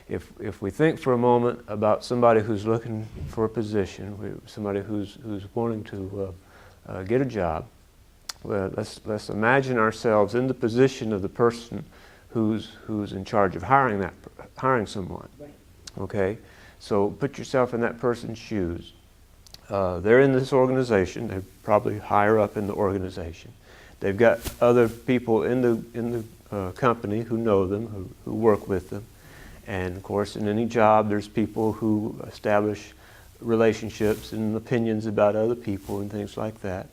if we think for a moment about somebody who's looking for a position, somebody who's wanting to get a job, well, let's imagine ourselves in the position of the person who's in charge of hiring someone. Okay, so put yourself in that person's shoes. They're in this organization. They're probably higher up in the organization. They've got other people in the company who know them, who work with them. And of course, in any job, there's people who establish relationships and opinions about other people and things like that.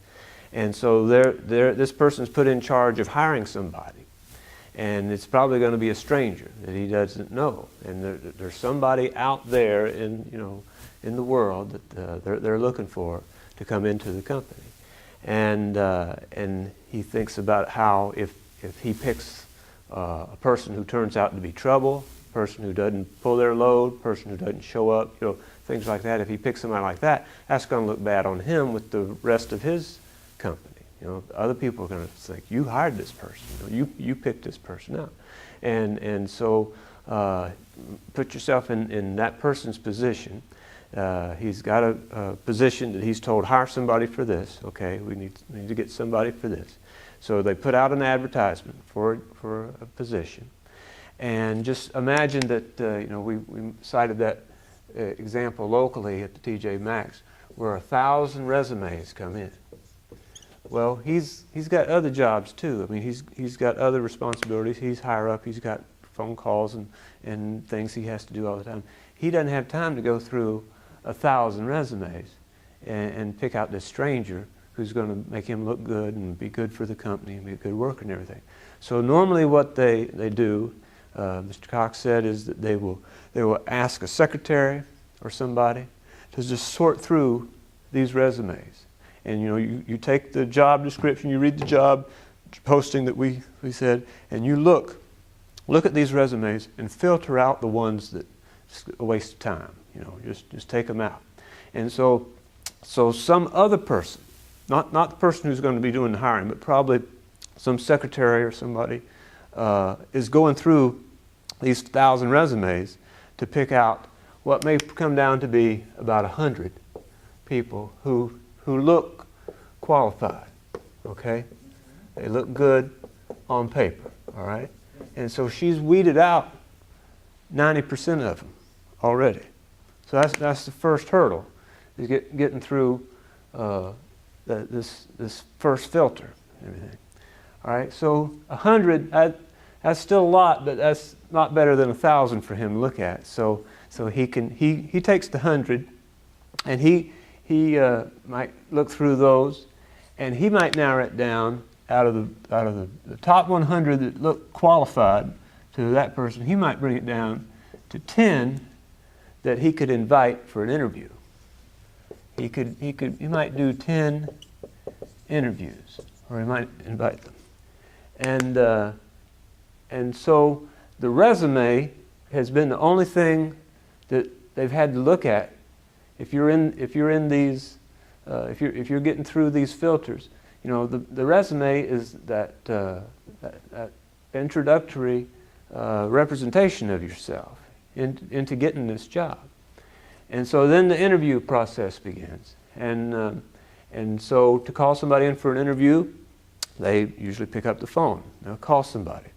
And so this person's put in charge of hiring somebody. And it's probably going to be a stranger that he doesn't know. And there's somebody out there in the world that they're looking for to come into the company. And he thinks about how if he picks a person who turns out to be trouble, person who doesn't pull their load, person who doesn't show up, things like that. If he picks somebody like that, that's going to look bad on him with the rest of his company. Other people are going to think, you hired this person, you picked this person out. And so put yourself in that person's position. He's got a position that he's told, hire somebody for this. Okay, we need to get somebody for this. So they put out an advertisement for a position. And just imagine that, we cited that example locally at the TJ Maxx where 1,000 resumes come in. Well, he's got other jobs too. I mean, he's got other responsibilities. He's higher up. He's got phone calls and things he has to do all the time. He doesn't have time to go through 1,000 resumes and pick out this stranger who's going to make him look good and be good for the company and be a good worker and everything. So normally what they do, Mr. Cox said, is that they will ask a secretary or somebody to just sort through these resumes. And you take the job description, you read the job posting that we said, and you look at these resumes and filter out the ones that a waste of time. Just take them out. And so some other person, not the person who's going to be doing the hiring, but probably some secretary or somebody is going through these 1,000 resumes to pick out what may come down to be about 100 people who look qualified. Okay, they look good on paper. All right, and so she's weeded out 90% of them already. So that's the first hurdle, is getting through this first filter and everything. All right, so 100, that's still a lot, but that's not better than 1,000 for him to look at. So he takes the 100, and he might look through those, and he might narrow it down out of the top 100 that look qualified to that person. He might bring it down to 10 that he could invite for an interview. He might do 10 interviews, or he might invite them. And so the resume has been the only thing that they've had to look at. If you're getting through these filters, the resume is that introductory representation of yourself into getting this job. And so then the interview process begins. And so to call somebody in for an interview, they usually pick up the phone. They'll call somebody.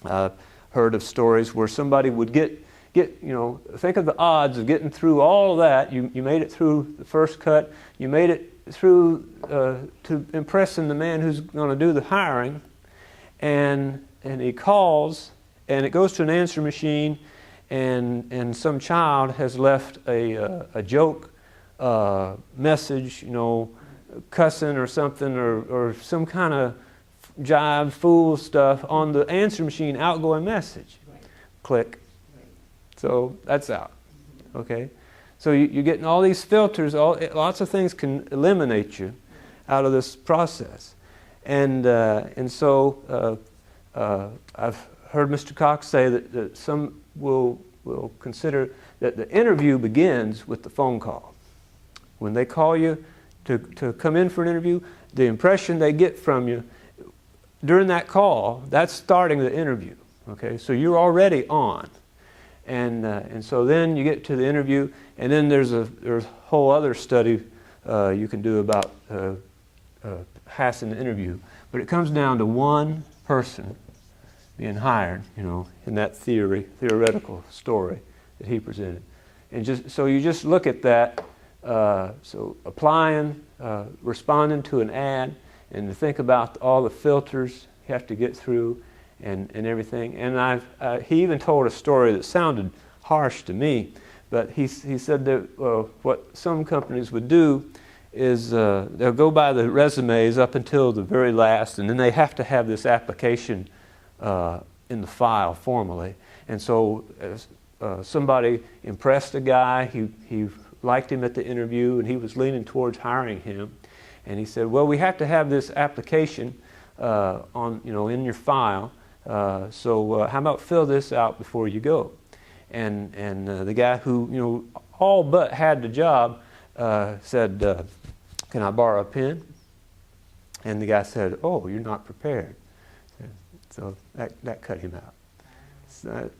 I've heard of stories where somebody would get think of the odds of getting through all of that. You made it through the first cut. You made it through to impressing the man who's going to do the hiring. And he calls, and it goes to an answer machine, and some child has left a joke message, cussing or something, or some kind of jive, fool stuff on the answer machine outgoing message. Right. Click. Right. So that's out. Okay? So you're getting all these filters, lots of things can eliminate you out of this process. And so I've heard Mr. Cox say that some will consider that the interview begins with the phone call. When they call you to come in for an interview, the impression they get from you during that call, that's starting the interview. Okay, so you're already on. And so then you get to the interview, and then there's a whole other study you can do about passing the interview. But it comes down to one person being hired, in that theoretical story that he presented. And so you just look at that, so applying, responding to an ad, and to think about all the filters you have to get through and everything. And he even told a story that sounded harsh to me, but he said that what some companies would do is they'll go by the resumes up until the very last, and then they have to have this application in the file formally. And so somebody impressed a guy, he liked him at the interview, and he was leaning towards hiring him. And he said, well, we have to have this application in your file, so how about fill this out before you go? And the guy who all but had the job said, can I borrow a pen? And the guy said, oh, you're not prepared. So that cut him out.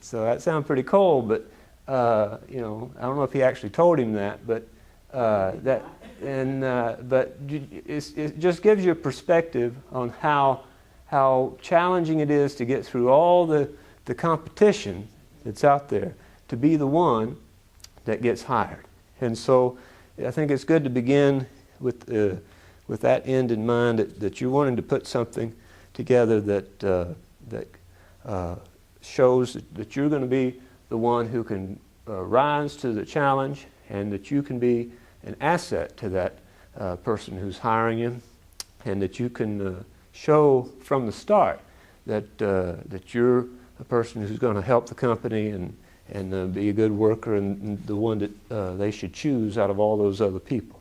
So that sounds pretty cold, but I don't know if he actually told him that, but it just gives you a perspective on how challenging it is to get through all the competition that's out there to be the one that gets hired. And so I think it's good to begin with that end in mind, that you're wanting to put something together that shows that you're going to be the one who can rise to the challenge, and that you can be an asset to that person who's hiring you, and that you can show from the start that you're a person who's going to help the company and be a good worker, and the one that they should choose out of all those other people.